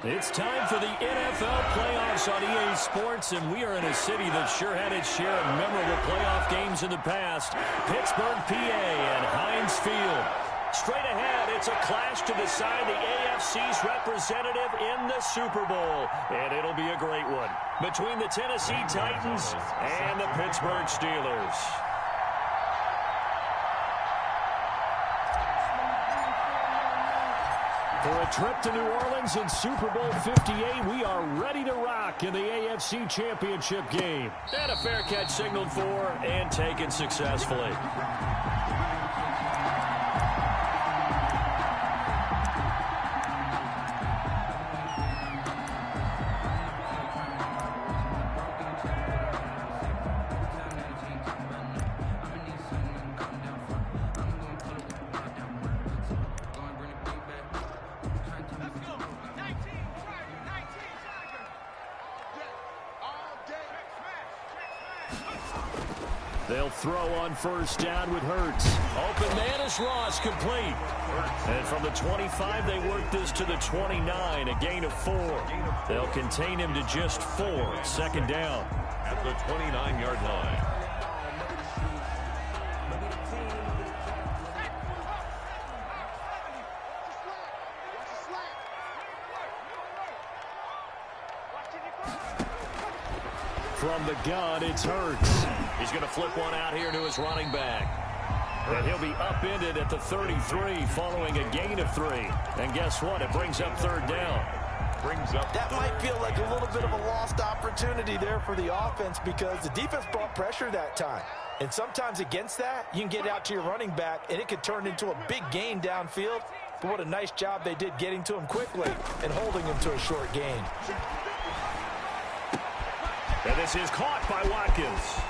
It's time for the NFL playoffs on EA Sports, and we are in a city that sure had its share of memorable playoff games in the past. Pittsburgh, PA, and Heinz Field. Straight ahead, it's a clash to decide the AFC's representative in the Super Bowl, and it'll be a great one between the Tennessee Titans and the Pittsburgh Steelers. For a trip to New Orleans in Super Bowl 58, we are ready to rock in the AFC Championship game. And a fair catch signaled for and taken successfully. They'll throw on first down with Hurts. Open man is Ross, complete. And from the 25, they work this to the 29, a gain of 4. They'll contain him to just 4, second down. At the 29-yard line. From the gun, it's Hurts. He's going to flip one out here to his running back. And he'll be upended at the 33 following a gain of 3. And guess what? It brings up third down. That might feel like a little bit of a lost opportunity there for the offense because the defense brought pressure that time. And sometimes against that, you can get out to your running back, and it could turn into a big gain downfield. But what a nice job they did getting to him quickly and holding him to a short gain. And this is caught by Watkins.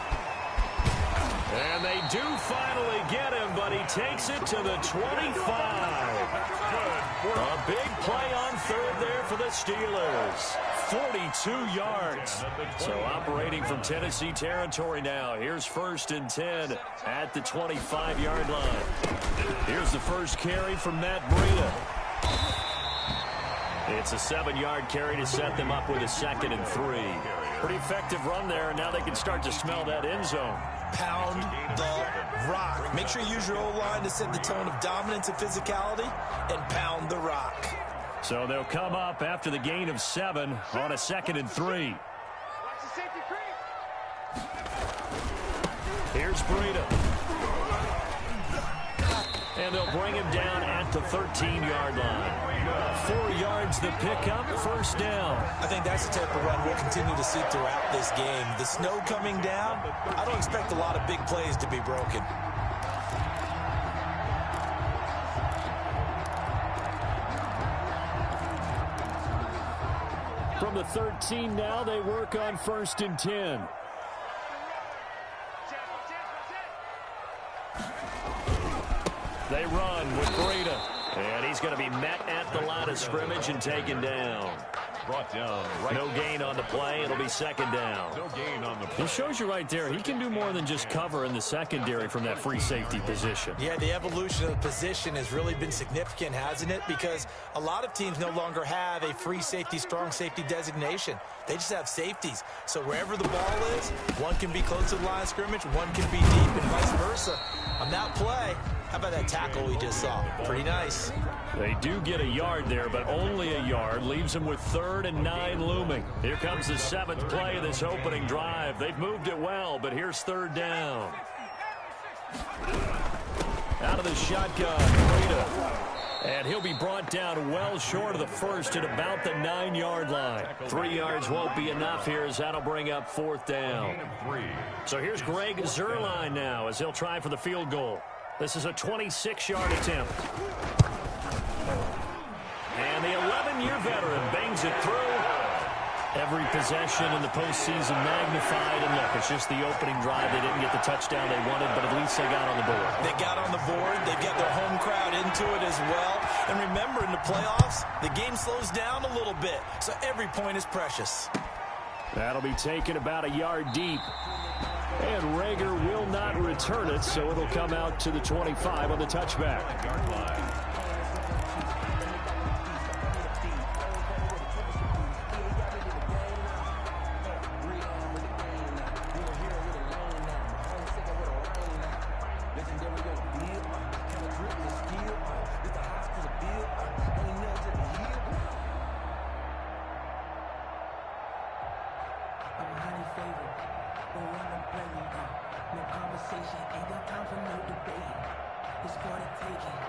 And they do finally get him, but he takes it to the 25. A big play on third there for the Steelers. 42 yards. So operating from Tennessee territory now. Here's first and 10 at the 25-yard line. Here's the first carry from Matt Breida. It's a 7-yard carry to set them up with a 2nd and 3. Pretty effective run there, and now they can start to smell that end zone. Pound the rock. Make sure you use your O-line to set the tone of dominance and physicality, and pound the rock. So they'll come up after the gain of 7 on a 2nd and 3. Here's Breida. And they'll bring him down at the 13-yard line. 4 yards the pickup, first down. I think that's the type of run we'll continue to see throughout this game. The snow coming down, I don't expect a lot of big plays to be broken. From the 13 now, they work on first and 10. They run with Breida. And he's going to be met at the line of scrimmage and taken down. Brought down. No gain on the play. It'll be second down. No gain on the play. It shows you right there, he can do more than just cover in the secondary from that free safety position. Yeah, the evolution of the position has really been significant, hasn't it? Because a lot of teams no longer have a free safety, strong safety designation. They just have safeties. So wherever the ball is, one can be close to the line of scrimmage, one can be deep, and vice versa. On that play, how about that tackle we just saw? Pretty nice. They do get a yard there, but only a yard. Leaves them with 3rd and 9 looming. Here comes the 7th play of this opening drive. They've moved it well, but here's third down. Out of the shotgun, Breida. And he'll be brought down well short of the first at about the 9-yard line. 3 yards won't be enough here as that'll bring up 4th down. So here's Greg Zuerlein now as he'll try for the field goal. This is a 26-yard attempt. And the 11-year veteran bangs it through. Every possession in the postseason magnified. And look, it's just the opening drive. They didn't get the touchdown they wanted, but at least they got on the board. They got on the board. They've got their home crowd into it as well. And remember, in the playoffs, the game slows down a little bit. So every point is precious. That'll be taken about a yard deep. And Rager will not return it, so it'll come out to the 25 on the touchback. favor. Don't wanna blame me, no conversation, ain't got time for no debate. It's for the taking,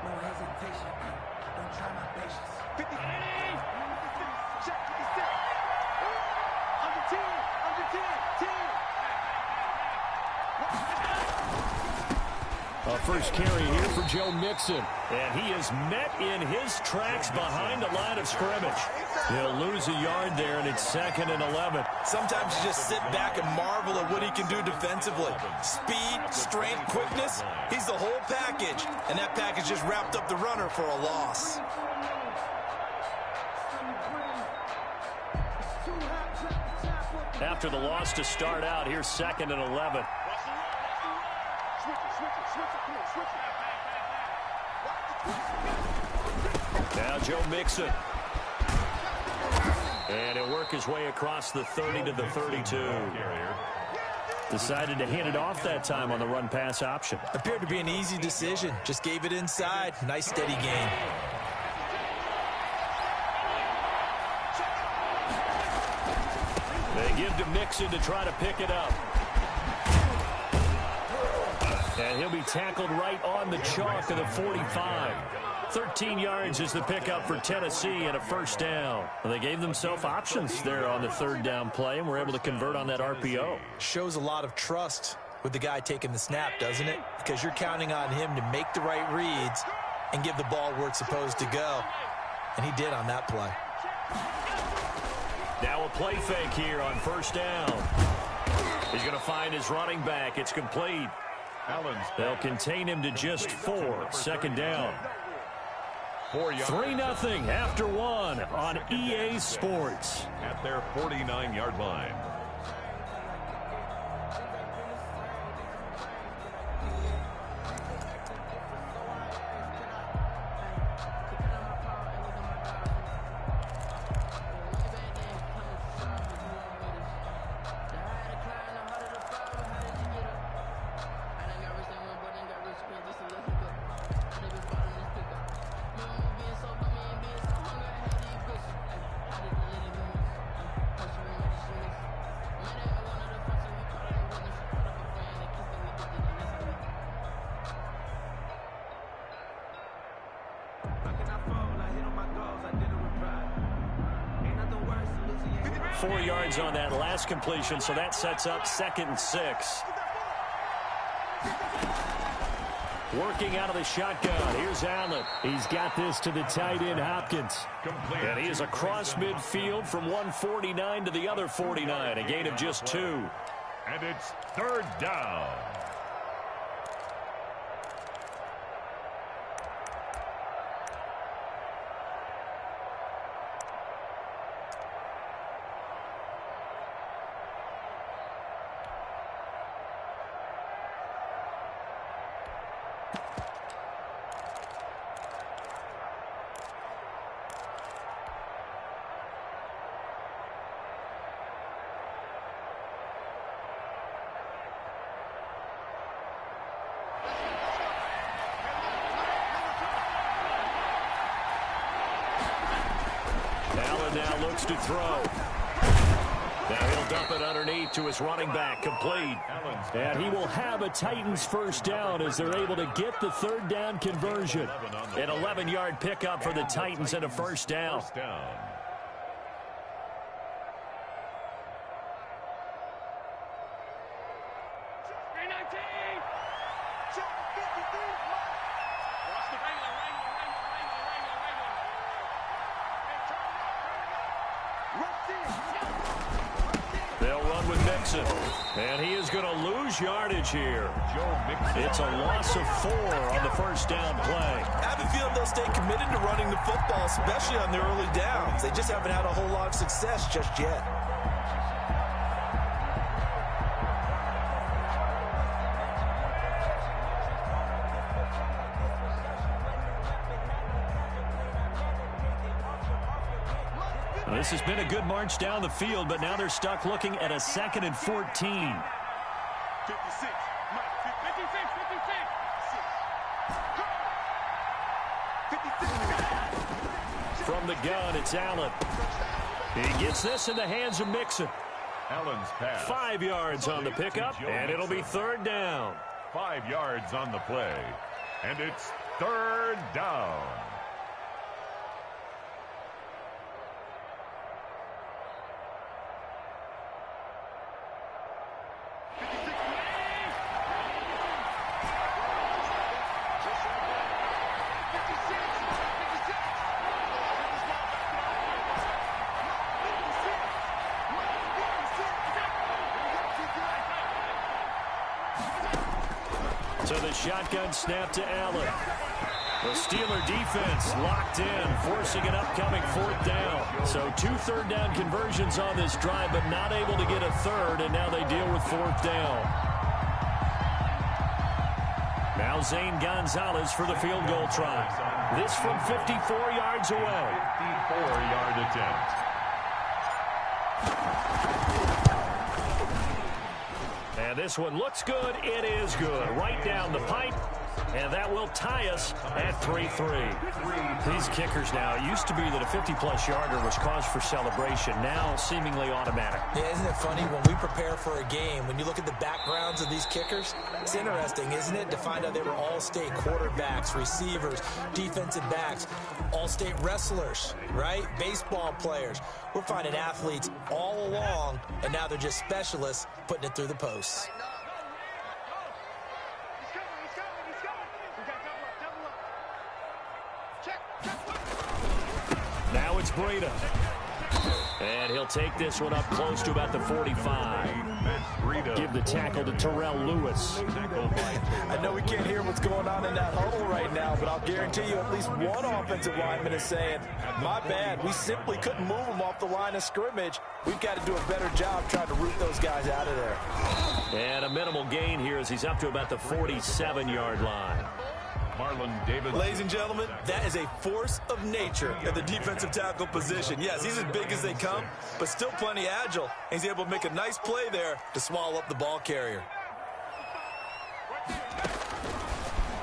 no hesitation. Don't try my patience. 50, check, 56. Under 10, under 10, 10. A first carry here for Joe Mixon. And he is met in his tracks behind the line of scrimmage. He'll lose a yard there, and it's 2nd and 11. Sometimes you just sit back and marvel at what he can do defensively. Speed, strength, quickness, he's the whole package. And that package just wrapped up the runner for a loss. After the loss to start out, here's 2nd and 11. Now Joe Mixon. And he'll work his way across the 30 to the 32. Decided to hand it off that time on the run-pass option. Appeared to be an easy decision. Just gave it inside. Nice steady gain. They give to Mixon to try to pick it up. And he'll be tackled right on the chalk of the 45. 13 yards is the pickup for Tennessee and a first down. Well, they gave themselves options there on the 3rd down play and were able to convert on that RPO. Shows a lot of trust with the guy taking the snap, doesn't it? Because you're counting on him to make the right reads and give the ball where it's supposed to go. And he did on that play. Now a play fake here on first down. He's going to find his running back. It's complete. They'll contain him to just 4. 2nd down. 3-0 after 1 on EA Sports. At their 49-yard line. On that last completion, so that sets up 2nd and 6. Working out of the shotgun. Here's Allen. He's got this to the tight end, Hopkins. And he is across midfield from 149 to the other 49. A gain of just 2. And it's 3rd down. Now looks to throw. Now he'll dump it underneath to his running back, complete. And he will have a Titans first down as they're able to get the 3rd down conversion. An 11-yard pickup for the Titans and a first down. They'll run with Mixon. And he is going to lose yardage here. It's a loss of 4 on the first down play. I have a feeling they'll stay committed to running the football, especially on the early downs. They just haven't had a whole lot of success just yet. This has been a good march down the field, but now they're stuck looking at a 2nd and 14. 56. 56. From the gun, it's Allen. He gets this in the hands of Mixon. Allen's pass. 5 yards on the pickup, and it'll be third down. 5 yards on the play, and it's third down. So the shotgun snap to Allen. The Steeler defense locked in, forcing an upcoming fourth down. So 2 third-down conversions on this drive, but not able to get a third, and now they deal with fourth down. Now Zane Gonzalez for the field goal try. This from 54 yards away. 54-yard attempt. And this one looks good. It is good. Right down the pipe. And that will tie us at 3-3. These kickers now, it used to be that a 50-plus yarder was cause for celebration. Now seemingly automatic. Yeah, isn't it funny? When we prepare for a game, when you look at the backgrounds of these kickers, it's interesting, isn't it, to find out they were all-state quarterbacks, receivers, defensive backs, all-state wrestlers, right? Baseball players. We're finding athletes all along, and now they're just specialists putting it through the posts. Now it's Breda. And he'll take this one up close to about the 45. Give the tackle to Terrell Lewis. I know we can't hear what's going on in that huddle right now, but I'll guarantee you at least one offensive lineman is saying, my bad, we simply couldn't move them off the line of scrimmage. We've got to do a better job trying to root those guys out of there. And a minimal gain here as he's up to about the 47-yard line. Marlon Davis. Ladies and gentlemen, that is a force of nature at the defensive tackle position. Yes, he's as big as they come, but still plenty agile. He's able to make a nice play there to swallow up the ball carrier.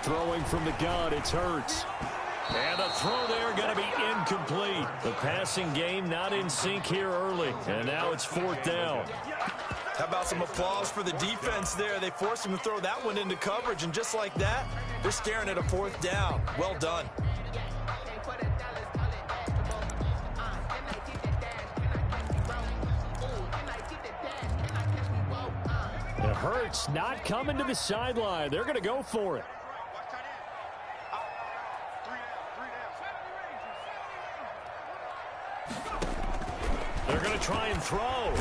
Throwing from the gun, it's Hurts. And the throw there going to be incomplete. The passing game not in sync here early. And now it's fourth down. How about some applause for the defense there? They forced him to throw that one into coverage, and just like that, they're staring at a fourth down. Well done. It hurts not coming to the sideline. They're going to go for it. They're going to try and throw.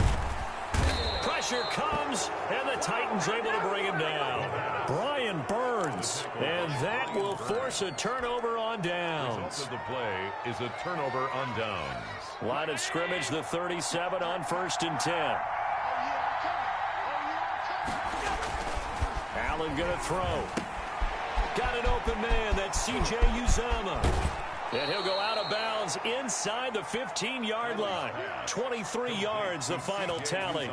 Pressure comes, and the Titans able to bring him down. Brian Burns, and that will force a turnover on downs. The play is a turnover on downs. Line of scrimmage, the 37 on 1st and 10. Allen going to throw. Got an open man. That's C.J. Uzomah. And he'll go out of bounds inside the 15-yard line. 23 yards, the final tally.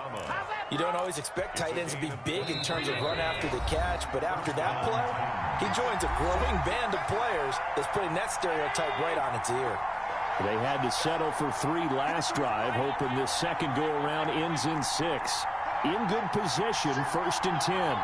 You don't always expect tight ends to be big in terms of run after the catch, but after that play, he joins a growing band of players that's putting that stereotype right on its ear. They had to settle for 3 last drive, hoping this second go-around ends in 6. In good position, 1st and 10.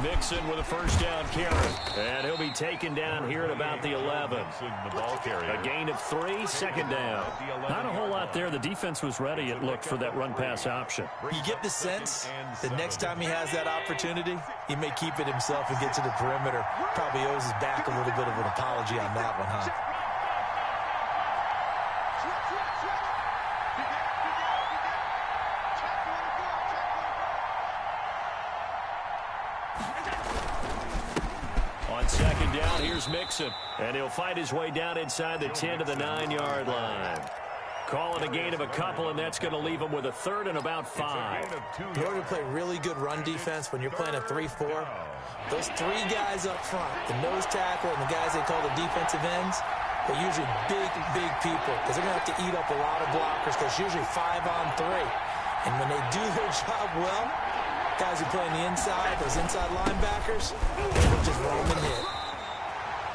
Mixon with a first down carry. And he'll be taken down here at about the 11. A gain of 3, second down. Not a whole lot there. The defense was ready, it looked, for that run-pass option. You get the sense that next time he has that opportunity, he may keep it himself and get to the perimeter. Probably owes his back a little bit of an apology on that one, huh? Second down, here's Mixon. And he'll fight his way down inside the 10 to the 9-yard line. Calling a gain of a couple, and that's going to leave him with a 3rd and about 5. In order to play really good run defense when you're playing a 3-4, those 3 guys up front, the nose tackle and the guys they call the defensive ends, they're usually big people because they're going to have to eat up a lot of blockers because it's usually 5 on 3. And when they do their job well, guys who play on the inside, those inside linebackers, they just roam and hit.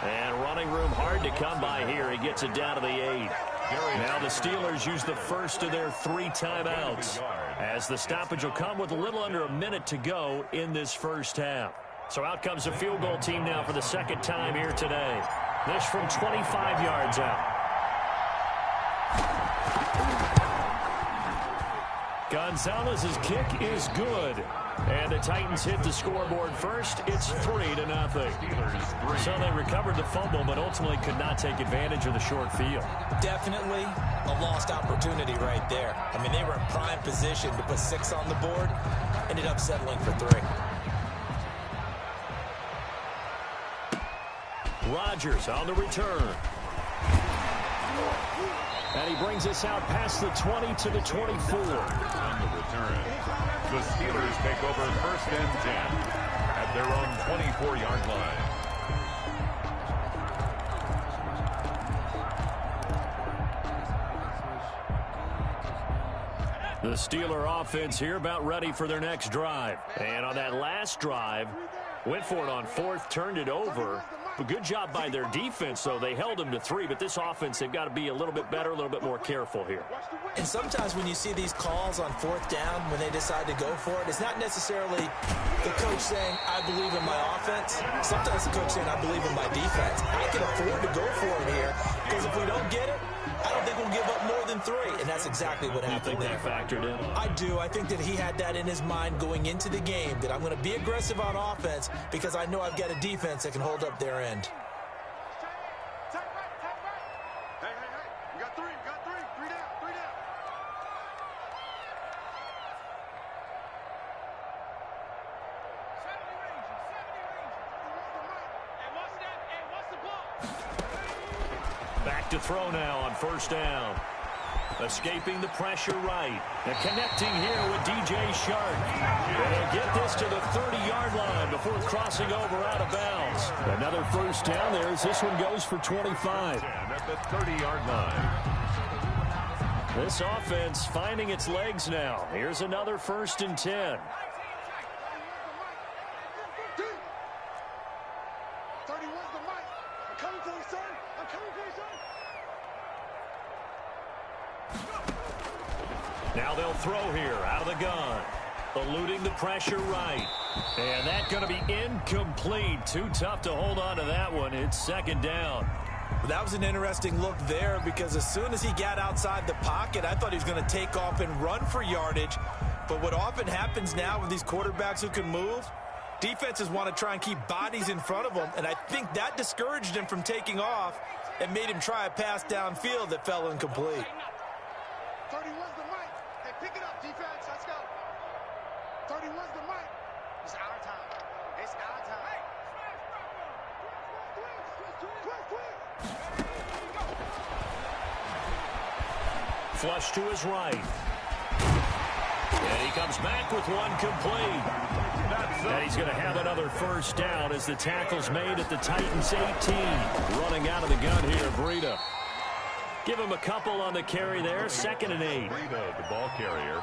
And running room hard to come by here. He gets it down to the 8. Now the Steelers use the first of their 3 timeouts, as the stoppage will come with a little under a minute to go in this first half. So out comes the field goal team now for the second time here today. This from 25 yards out. Gonzalez's kick is good. And the Titans hit the scoreboard first. It's 3-0. So they recovered the fumble, but ultimately could not take advantage of the short field. Definitely a lost opportunity right there. I mean, they were in prime position to put 6 on the board. Ended up settling for 3. Rodgers on the return. And he brings us out past the 20 to the 24. On the return, the Steelers take over 1st and 10 at their own 24-yard line. The Steeler offense here about ready for their next drive. And on that last drive, went for it on 4th, turned it over. But good job by their defense, though. They held them to 3, but this offense, they've got to be a little bit better, a little bit more careful here. And sometimes when you see these calls on 4th down, when they decide to go for it, it's not necessarily the coach saying, I believe in my offense. Sometimes the coach saying, I believe in my defense. I can afford to go for it here, because if we don't get it, I don't think we'll give up more than 3, and that's exactly what happened. You think that factored in? I do. I think that he had that in his mind going into the game, that I'm going to be aggressive on offense because I know I've got a defense that can hold up their end. Hey, you got 3, you got 3. 3 down, 3 down. 70 ranges. And what's the ball? Back to throw now on 1st down. Escaping the pressure right. And connecting here with DJ Shark. And they'll get this to the 30-yard line before crossing over out of bounds. Another 1st down there as this one goes for 25. 10 at the 30-yard line. This offense finding its legs now. Here's another 1st and 10. 31's the mic. I'm coming for you, son. I'm coming for you, son. Now they'll throw here out of the gun. Eluding the pressure right. And that's going to be incomplete. Too tough to hold on to that one. It's 2nd down. That was an interesting look there because as soon as he got outside the pocket, I thought he was going to take off and run for yardage. But what often happens now with these quarterbacks who can move, defenses want to try and keep bodies in front of them, and I think that discouraged him from taking off and made him try a pass downfield that fell incomplete. 31's the mic. Hey, pick it up, defense. Let's go. 31's the mic. It's our time. It's our time. Hey, Flush to his right. And he comes back with one complete. And he's going to have another 1st down as the tackle's made at the Titans 18. Running out of the gun here, Breida. Give him a couple on the carry there. 2nd and 8. Breida, the ball carrier.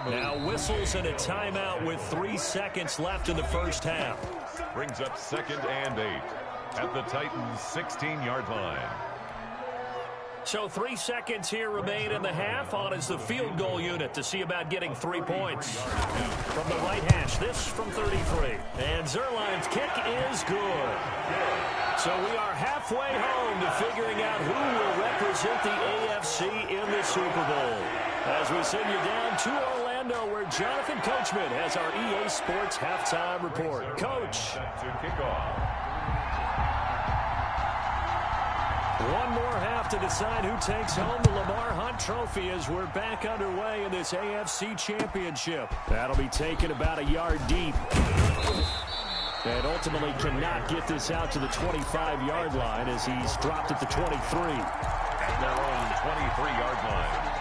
Now whistles and a timeout with 3 seconds left in the first half. Brings up 2nd and 8 at the Titans' 16-yard line. So 3 seconds here remain in the half. On is the field goal unit to see about getting 3 points. From the right hash, this from 33. And Zerline's kick is good. So we are halfway home to figuring out who will represent the AFC in the Super Bowl. As we send you down to Orlando, where Jonathan Coachman has our EA Sports halftime report. Coach. To kick off. One more half to decide who takes home the Lamar Hunt Trophy as we're back underway in this AFC Championship. That'll be taken about a yard deep. And ultimately cannot get this out to the 25-yard line as he's dropped at the 23. At their own 23-yard line.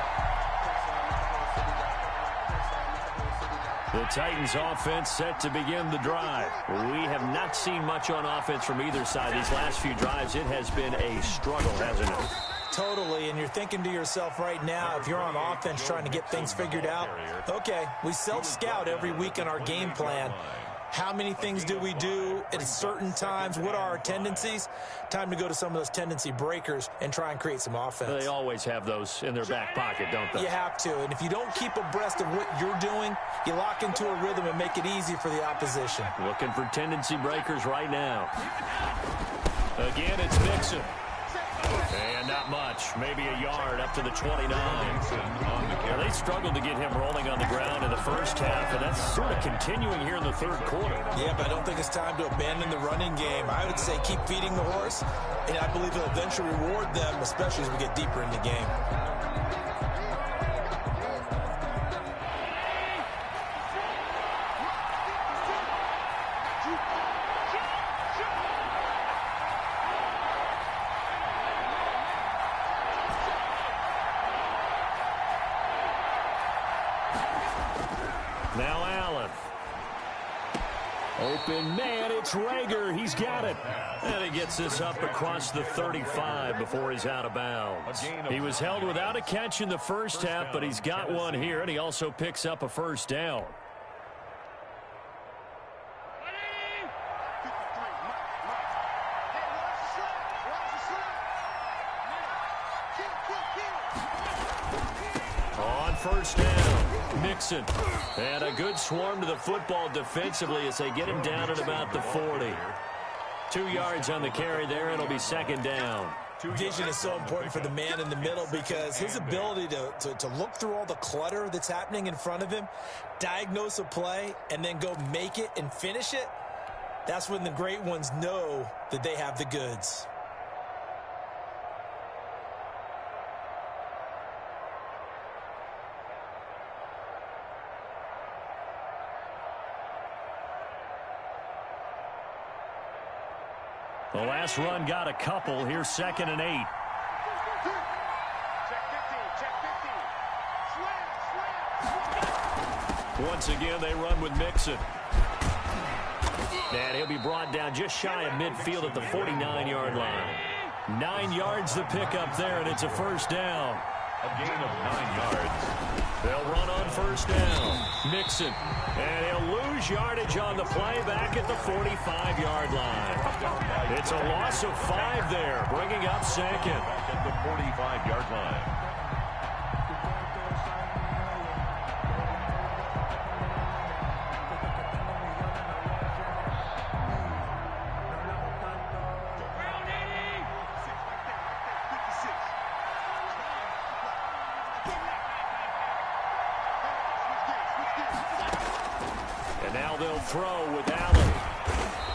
The Titans offense set to begin the drive. We have not seen much on offense from either side. These last few drives, it has been a struggle, hasn't it? Totally, and you're thinking to yourself right now, if you're on offense trying to get things figured out, okay, we self-scout every week in our game plan. How many things do we do at certain times? What are our tendencies? Time to go to some of those tendency breakers and try and create some offense. They always have those in their back pocket, don't they? You have to. And if you don't keep abreast of what you're doing, you lock into a rhythm and make it easy for the opposition. Looking for tendency breakers right now. Again, it's Mixon. And not much. Maybe a yard up to the 29. Well, they struggled to get him rolling on the ground in the first half, and that's sort of continuing here in the third quarter. Yeah, but I don't think it's time to abandon the running game. I would say keep feeding the horse, and I believe it'll eventually reward them, especially as we get deeper in the game. Now Allen. Open man, it's Rager. He's got it. And he gets this up across the 35 before he's out of bounds. He was held without a catch in the first half, but he's got one here, and he also picks up a first down. On first down, Mixon. And a good swarm to the football defensively as they get him down at about the 40. 2 yards on the carry there. It'll be second down. Vision is so important for the man in the middle because his ability to look through all the clutter that's happening in front of him, diagnose a play, and then go make it and finish it, that's when the great ones know that they have the goods. The last run got a couple. Here's 2nd and 8. Once again, they run with Mixon. And he'll be brought down just shy of midfield at the 49-yard line. 9 yards to pick up there, and it's a first down. A gain of 9 yards. They'll run on first down. Mixon. And he'll lose yardage on the play back at the 45-yard line. It's a loss of 5 there, bringing up second. Back at the 45-yard line. And now they'll throw with Allen.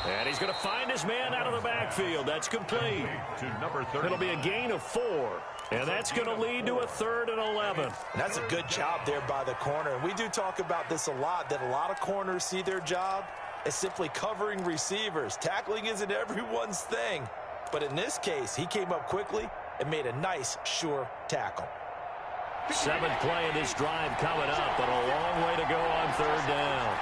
And he's going to find his man out of the backfield. That's complete. To number 30. It'll be a gain of 4. And that's going to lead to a 3rd and 11. And that's a good job there by the corner. And we do talk about this a lot, that a lot of corners see their job as simply covering receivers. Tackling isn't everyone's thing. But in this case, he came up quickly and made a nice, sure tackle. 7th play of this drive coming up, but a long way to go on 3rd down.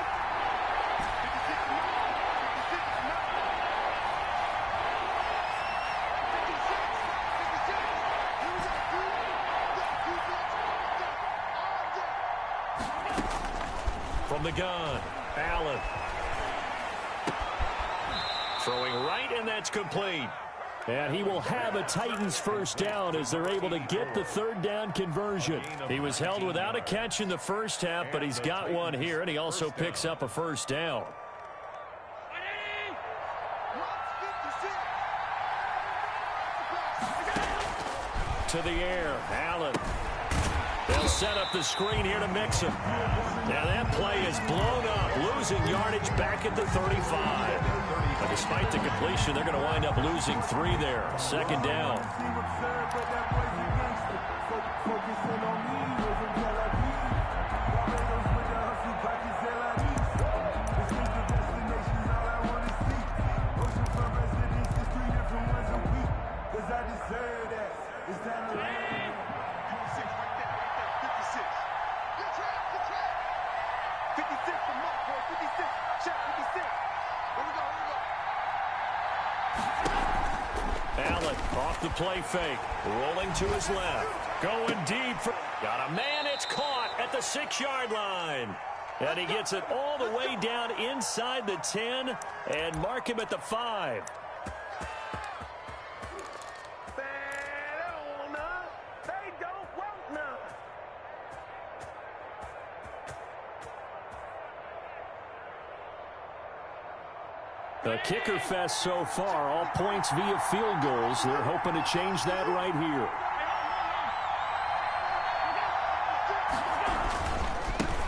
From the gun, Allen. Throwing right, and that's complete. And he will have a Titans first down as they're able to get the 3rd down conversion. He was held without a catch in the first half, but he's got one here, and he also picks up a first down. To the air, Allen. They'll set up the screen here to Mixon. Now that play is blown up, losing yardage back at the 35. But despite the completion, they're going to wind up losing 3 there. 2nd down. Allen off the play fake, rolling to his left, going deep. Got a man, it's caught at the 6-yard line. And he gets it all the way down inside the 10 and mark him at the 5. A kicker fest so far, all points via field goals. They're hoping to change that right here.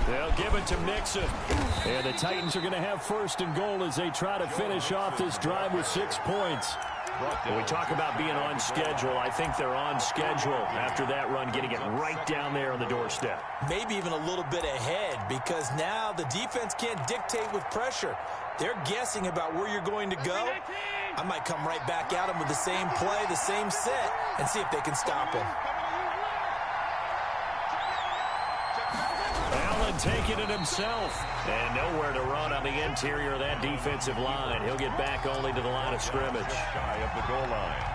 They'll give it to Mixon. And the Titans are going to have first and goal as they try to finish off this drive with 6 points. When we talk about being on schedule, I think they're on schedule after that run, getting it right down there on the doorstep. Maybe even a little bit ahead, because now the defense can't dictate with pressure. They're guessing about where you're going to go. I might come right back at them with the same play, the same set, and see if they can stop him. Allen taking it himself. And nowhere to run on the interior of that defensive line. He'll get back only to the line of scrimmage. Shy of the goal line.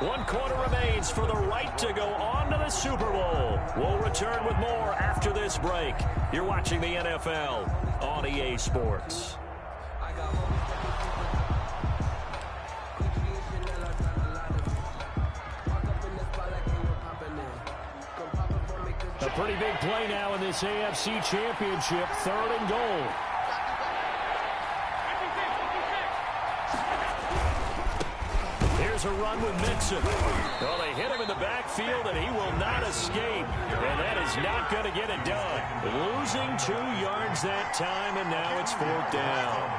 1 quarter remains for the right to go on to the Super Bowl. We'll return with more after this break. You're watching the NFL on EA Sports. A pretty big play now in this AFC Championship. 3rd and goal. Here's a run with Mixon. Well, they hit him in the backfield, and he will not escape. And that is not going to get it done. Losing 2 yards that time, and now it's 4th down.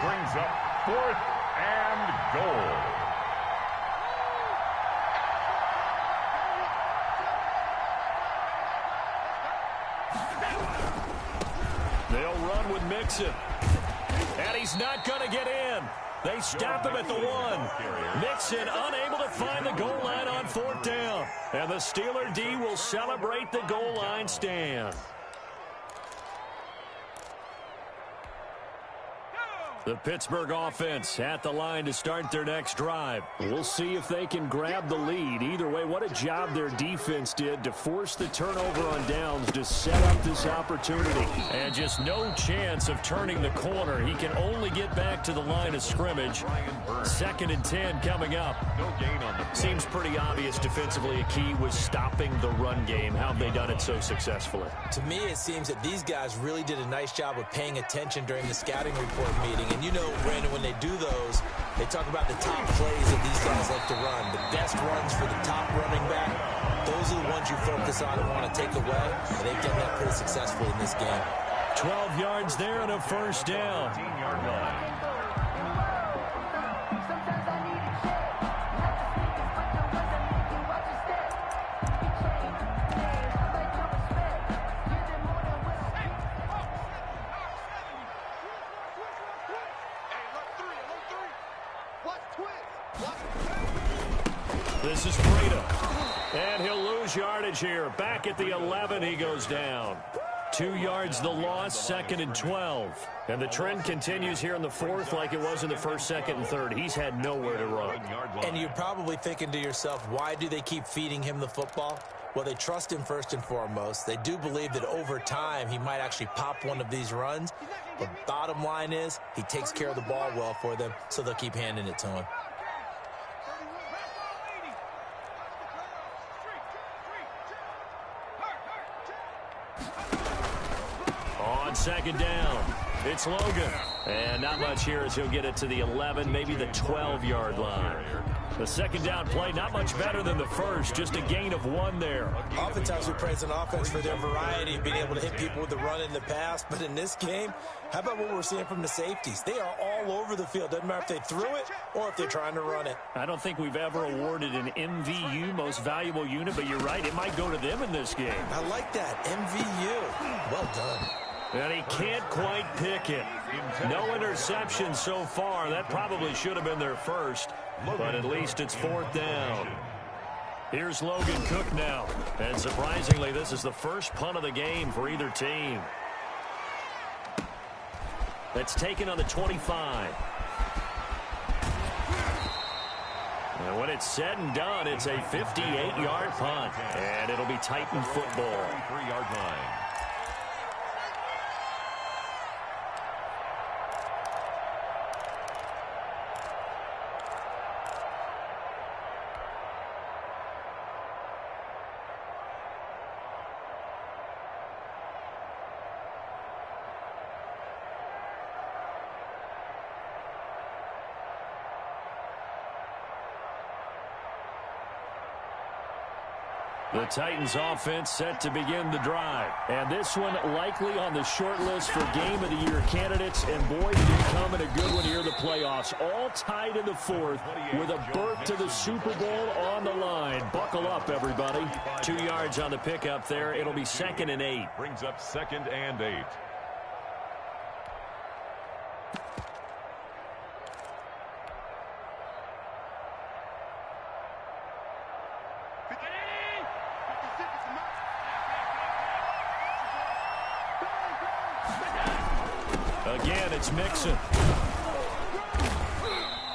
Brings up 4th and goal. They'll run with Mixon. And he's not going to get in. They stop him at the 1. Mixon unable to find the goal line on 4th down. And the Steeler D will celebrate the goal line stand. The Pittsburgh offense at the line to start their next drive. We'll see if they can grab the lead. Either way, what a job their defense did to force the turnover on downs to set up this opportunity. And just no chance of turning the corner. He can only get back to the line of scrimmage. 2nd and 10 coming up. Seems pretty obvious defensively a key was stopping the run game. How have they done it so successfully? To me, it seems that these guys really did a nice job of paying attention during the scouting report meeting. And you know, Brandon, when they do those, they talk about the top plays that these guys like to run. The best runs for the top running back, those are the ones you focus on and want to take away. And they've done that pretty successfully in this game. 12 yards there and a 1st down. 15-yard line. This is Breda. And he'll lose yardage here. Back at the 11, he goes down. 2 yards the loss, 2nd and 12. And the trend continues here in the 4th like it was in the 1st, 2nd, and 3rd. He's had nowhere to run. And you're probably thinking to yourself, why do they keep feeding him the football? Well, they trust him first and foremost. They do believe that over time he might actually pop one of these runs. But bottom line is he takes care of the ball well for them, so they'll keep handing it to him. On 2nd down, it's Logan. And not much here as he'll get it to the 11, maybe the 12-yard line. The 2nd down play, not much better than the 1st, just a gain of 1 there. Oftentimes we praise an offense for their variety of being able to hit people with the run in the pass. But in this game, how about what we're seeing from the safeties? They are all over the field. Doesn't matter if they threw it or if they're trying to run it. I don't think we've ever awarded an MVU, most valuable unit, but you're right, it might go to them in this game. I like that, MVU. Well done. And he can't quite pick it. No interception so far. That probably should have been their first, but at least it's 4th down. Here's Logan Cook now. And surprisingly, this is the first punt of the game for either team. That's taken on the 25. And when it's said and done, it's a 58-yard punt. And it'll be Titan football. 33-yard line. The Titans offense set to begin the drive. And this one likely on the short list for Game of the Year candidates. And boy, did it come in a good one here in the playoffs. All tied in the fourth with a berth to the Super Bowl on the line. Buckle up, everybody. 2 yards on the pickup there. It'll be 2nd and 8. Brings up 2nd and 8. Again, it's Mixon.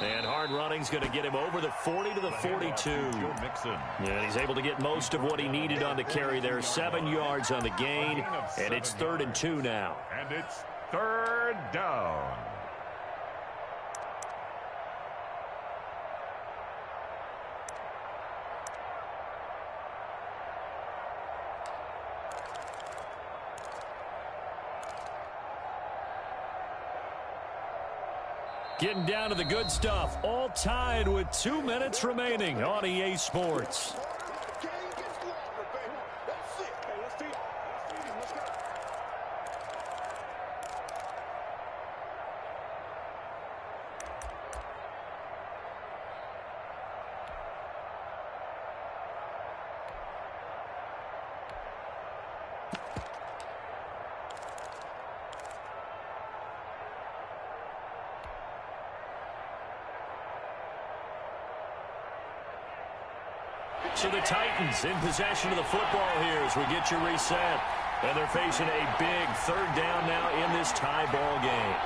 And hard running's going to get him over the 40 to the 42. And he's able to get most of what he needed on the carry there. 7 yards on the gain. And it's 3rd and 2 now. And it's 3rd down. Getting down to the good stuff. All tied with 2 minutes remaining on EA Sports. So the Titans in possession of the football here as we get you reset. And they're facing a big 3rd down now in this tie ball game.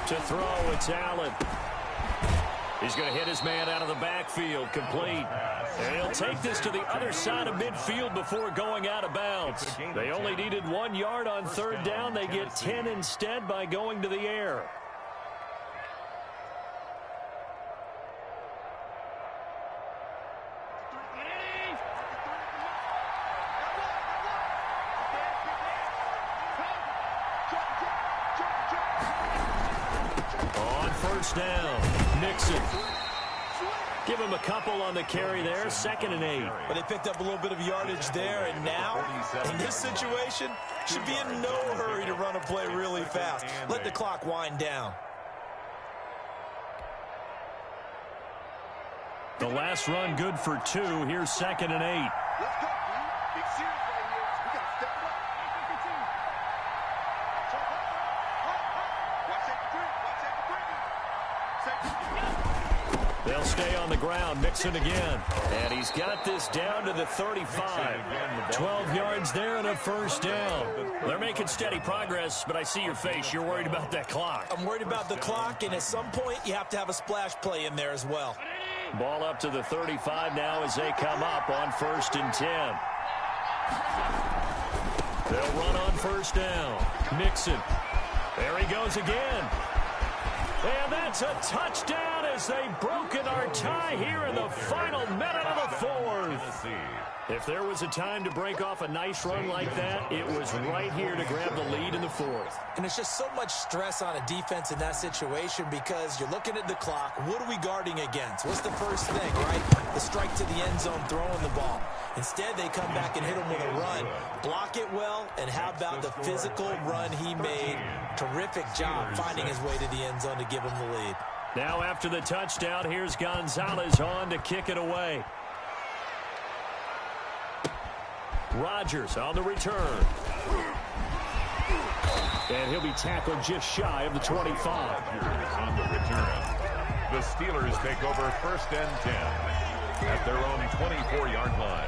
To throw, it's Allen. He's going to hit his man out of the backfield, complete. And he'll take this to the other side of midfield before going out of bounds. They only needed 1 yard on 3rd down. They get 10 instead by going to the air. Down. Mixon. Give him a couple on the carry there. 2nd and 8. But they picked up a little bit of yardage there, and now, in this situation, should be in no hurry to run a play really fast. Let the clock wind down. The last run good for 2. Here's 2nd and 8. Let's go, dude. Big series right here. We got to step it up. They'll stay on the ground. Mixon again. And he's got this down to the 35. 12 yards there and a 1st down. They're making steady progress, but I see your face. You're worried about that clock. I'm worried about the clock, and at some point, you have to have a splash play in there as well. Ball up to the 35 now as they come up on 1st and 10. They'll run on 1st down. Mixon. There he goes again. And that's a touchdown as they've broken our tie here in the final minute of the 4th. If there was a time to break off a nice run like that, it was right here to grab the lead in the 4th. And it's just so much stress on a defense in that situation because you're looking at the clock. What are we guarding against? What's the first thing, right? The strike to the end zone, throwing the ball. Instead, they come back and hit him with a run. Block it well, and how about the physical run he made? Terrific job finding his way to the end zone to give him the lead. Now after the touchdown, here's Gonzalez on to kick it away. Rodgers on the return. And he'll be tackled just shy of the 25. On the return. The Steelers take over 1st and 10 at their own 24-yard line.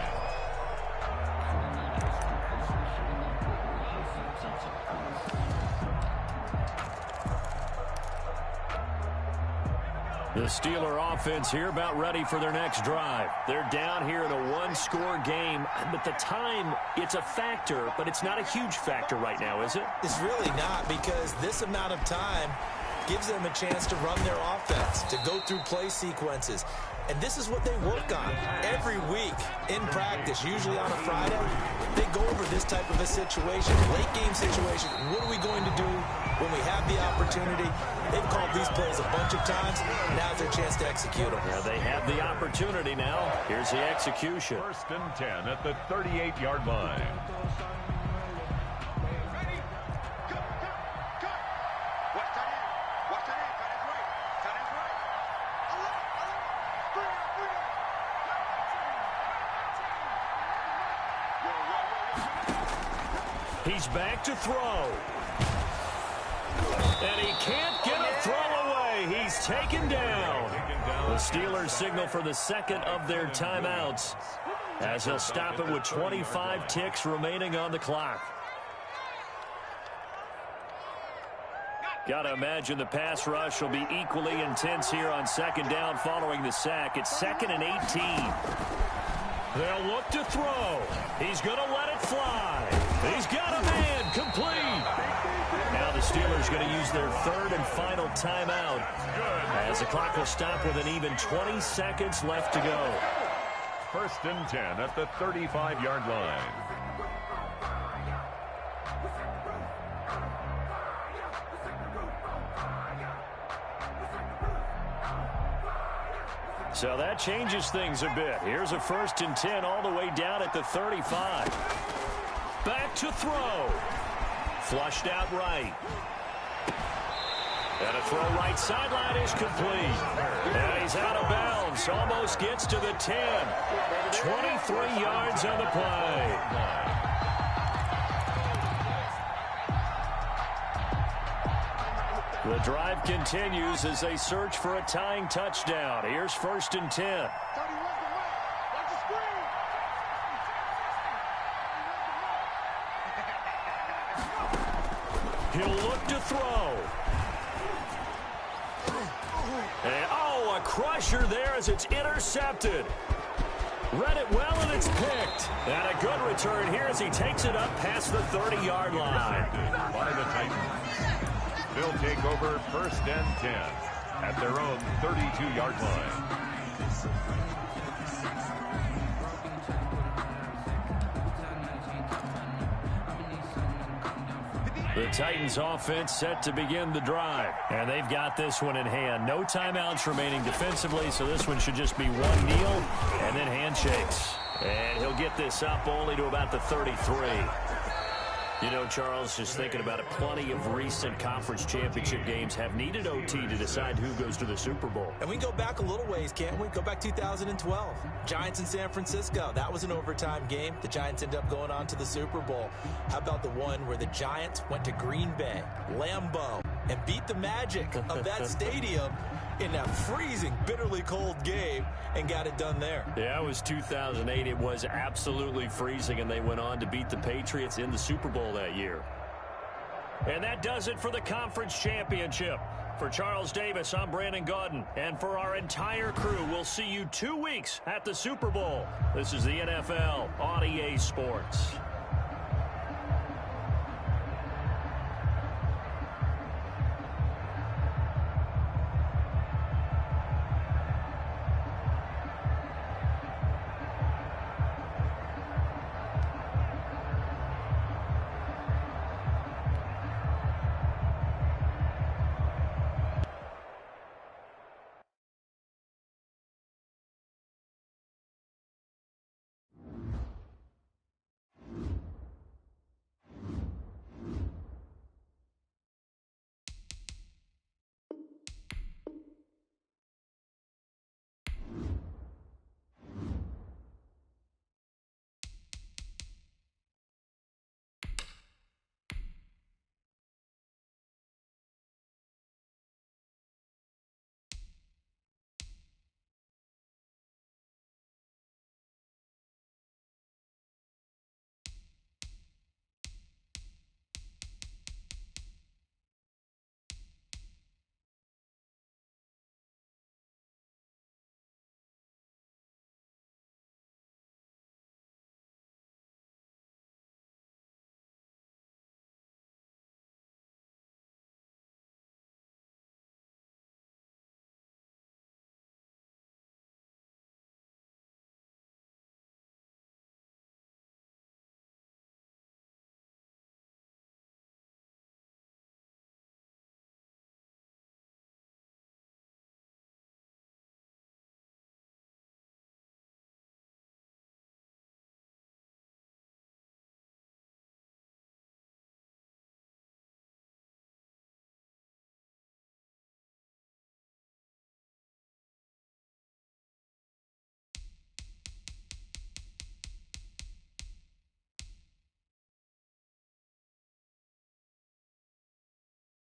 The Steeler offense here about ready for their next drive. They're down here in a one-score game, but the time, it's a factor, but it's not a huge factor right now, is it? It's really not, because this amount of time gives them a chance to run their offense, to go through play sequences. And this is what they work on every week in practice, usually on a Friday. They go over this type of a situation, late game situation. What are we going to do when we have the opportunity? They've called these plays a bunch of times. Now's their chance to execute them. Yeah, they have the opportunity now. Here's the execution. 1st and 10 at the 38-yard line. He's back to throw. And he can't get a throw away. He's taken down. The Steelers signal for the second of their timeouts as he'll stop it with 25 ticks remaining on the clock. Got to imagine the pass rush will be equally intense here on 2nd down following the sack. It's 2nd and 18. They'll look to throw. He's going to let it fly. He's got a man complete. Now the Steelers going to use their 3rd and final timeout as the clock will stop with an even 20 seconds left to go. 1st and 10 at the 35-yard line. So that changes things a bit. Here's a 1st and 10 all the way down at the 35. Back to throw. Flushed out right. And a throw right sideline is complete. And he's out of bounds. Almost gets to the 10. 23 yards on the play. The drive continues as they search for a tying touchdown. Here's 1st and 10. He'll look to throw. And, oh, a crusher there as it's intercepted. Read it well, and it's picked. And a good return here as he takes it up past the 30-yard line. By the Titans. They'll take over 1st and 10 at their own 32-yard line. The Titans offense set to begin the drive. And they've got this one in hand. No timeouts remaining defensively, so this one should just be one kneel and then handshakes. And he'll get this up only to about the 33. You know, Charles, just thinking about it, plenty of recent conference championship games have needed OT to decide who goes to the Super Bowl. And we can go back a little ways, can't we? Go back 2012. Giants in San Francisco. That was an overtime game. The Giants ended up going on to the Super Bowl. How about the one where the Giants went to Green Bay, Lambeau, and beat the magic of that stadium in that freezing, bitterly cold game and got it done there? Yeah, it was 2008. It was absolutely freezing, and they went on to beat the Patriots in the Super Bowl that year. And that does it for the conference championship. For Charles Davis, I'm Brandon Gaudin. And for our entire crew, we'll see you 2 weeks at the Super Bowl. This is the NFL on EA Sports.